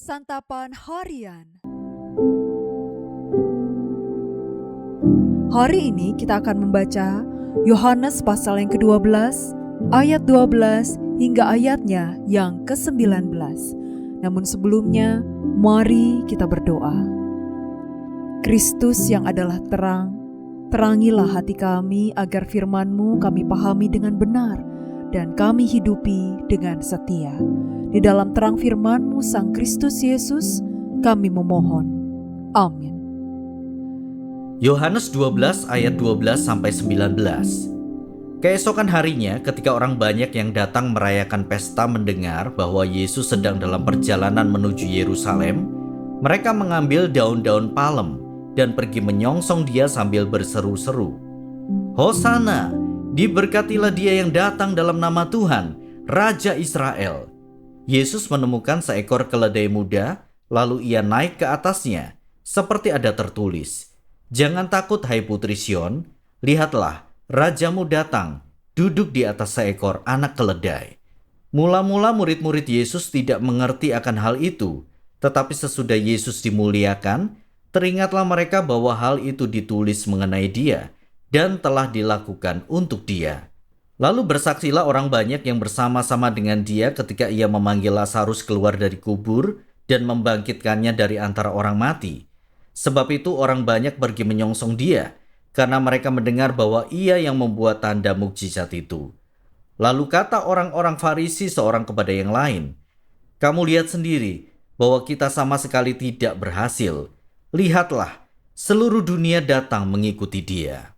Santapan Harian. Hari ini kita akan membaca Yohanes pasal yang ke-12, ayat 12 hingga ayatnya yang ke-19. Namun sebelumnya, mari kita berdoa. Kristus yang adalah terang, terangilah hati kami agar firman-Mu kami pahami dengan benar dan kami hidupi dengan setia. Di dalam terang firman-Mu Sang Kristus Yesus, kami memohon. Amin. Yohanes 12 ayat 12-19. Keesokan harinya, ketika orang banyak yang datang merayakan pesta mendengar bahwa Yesus sedang dalam perjalanan menuju Yerusalem, mereka mengambil daun-daun palem dan pergi menyongsong dia sambil berseru-seru, "Hosana, diberkatilah dia yang datang dalam nama Tuhan, Raja Israel." Yesus menemukan seekor keledai muda, lalu ia naik ke atasnya, seperti ada tertulis, "Jangan takut hai putri Sion, lihatlah, Rajamu datang, duduk di atas seekor anak keledai." Mula-mula murid-murid Yesus tidak mengerti akan hal itu, tetapi sesudah Yesus dimuliakan, teringatlah mereka bahwa hal itu ditulis mengenai dia dan telah dilakukan untuk dia. Lalu bersaksilah orang banyak yang bersama-sama dengan dia ketika ia memanggil Lazarus keluar dari kubur dan membangkitkannya dari antara orang mati. Sebab itu orang banyak pergi menyongsong dia, karena mereka mendengar bahwa ia yang membuat tanda mukjizat itu. Lalu kata orang-orang Farisi seorang kepada yang lain, "Kamu lihat sendiri bahwa kita sama sekali tidak berhasil. Lihatlah, seluruh dunia datang mengikuti dia."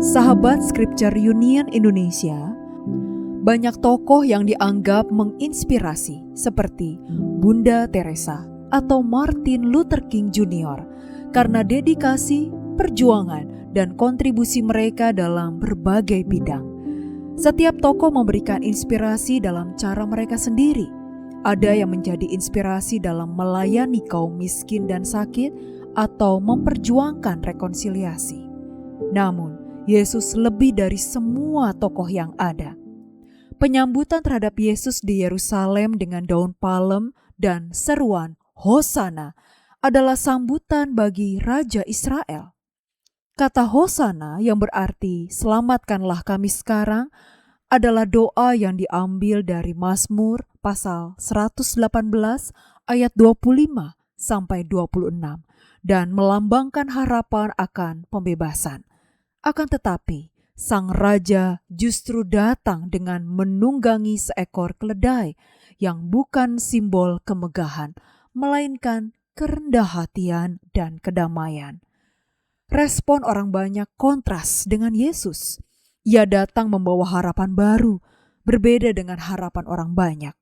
Sahabat Scripture Union Indonesia, banyak tokoh yang dianggap menginspirasi seperti Bunda Teresa atau Martin Luther King Jr. karena dedikasi, perjuangan, dan kontribusi mereka dalam berbagai bidang. Setiap tokoh memberikan inspirasi dalam cara mereka sendiri. Ada yang menjadi inspirasi dalam melayani kaum miskin dan sakit atau memperjuangkan rekonsiliasi. Namun, Yesus lebih dari semua tokoh yang ada. Penyambutan terhadap Yesus di Yerusalem dengan daun palem dan seruan Hosana adalah sambutan bagi Raja Israel. Kata Hosana yang berarti selamatkanlah kami sekarang adalah doa yang diambil dari Mazmur pasal 118 ayat 25 sampai 26 dan melambangkan harapan akan pembebasan. Akan tetapi, sang raja justru datang dengan menunggangi seekor keledai yang bukan simbol kemegahan, melainkan kerendahan dan kedamaian. Respon orang banyak kontras dengan Yesus. Ia datang membawa harapan baru, berbeda dengan harapan orang banyak.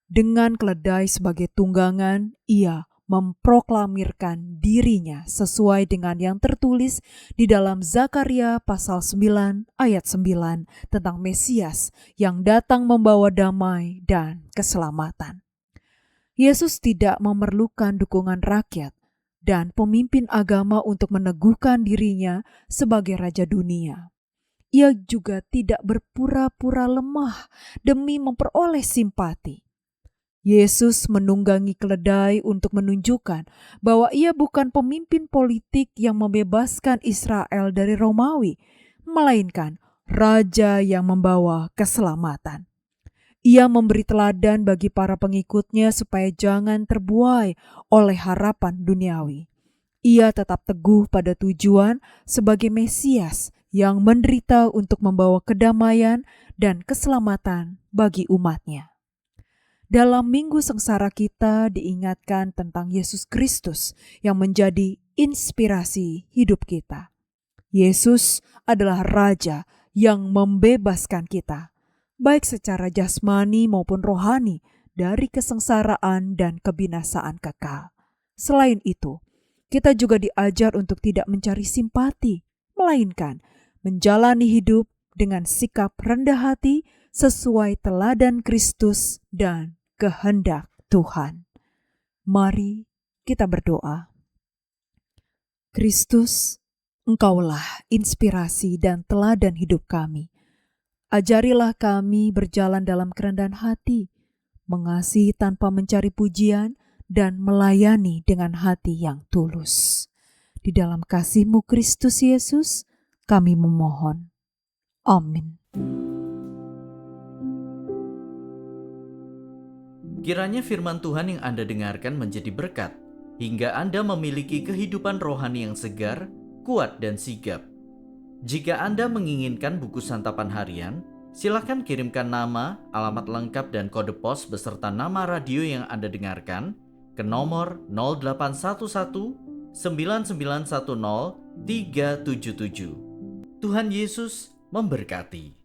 Dengan keledai sebagai tunggangan, ia memproklamirkan dirinya sesuai dengan yang tertulis di dalam Zakaria pasal 9 ayat 9 tentang Mesias yang datang membawa damai dan keselamatan. Yesus tidak memerlukan dukungan rakyat dan pemimpin agama untuk meneguhkan dirinya sebagai Raja dunia. Ia juga tidak berpura-pura lemah demi memperoleh simpati. Yesus menunggangi keledai untuk menunjukkan bahwa ia bukan pemimpin politik yang membebaskan Israel dari Romawi, melainkan raja yang membawa keselamatan. Ia memberi teladan bagi para pengikutnya supaya jangan terbuai oleh harapan duniawi. Ia tetap teguh pada tujuan sebagai Mesias yang menderita untuk membawa kedamaian dan keselamatan bagi umatnya. Dalam Minggu Sengsara kita diingatkan tentang Yesus Kristus yang menjadi inspirasi hidup kita. Yesus adalah Raja yang membebaskan kita, baik secara jasmani maupun rohani, dari kesengsaraan dan kebinasaan kekal. Selain itu, kita juga diajar untuk tidak mencari simpati, melainkan menjalani hidup dengan sikap rendah hati sesuai teladan Kristus dan kehendak Tuhan. Mari kita berdoa. Kristus, Engkaulah inspirasi dan teladan hidup kami. Ajarilah kami berjalan dalam kerendahan hati, mengasihi tanpa mencari pujian, dan melayani dengan hati yang tulus. Di dalam kasih-Mu Kristus Yesus, kami memohon. Amin. Kiranya firman Tuhan yang Anda dengarkan menjadi berkat, hingga Anda memiliki kehidupan rohani yang segar, kuat, dan sigap. Jika Anda menginginkan buku santapan harian, silakan kirimkan nama, alamat lengkap, dan kode pos beserta nama radio yang Anda dengarkan ke nomor 0811 9910 377. Tuhan Yesus memberkati.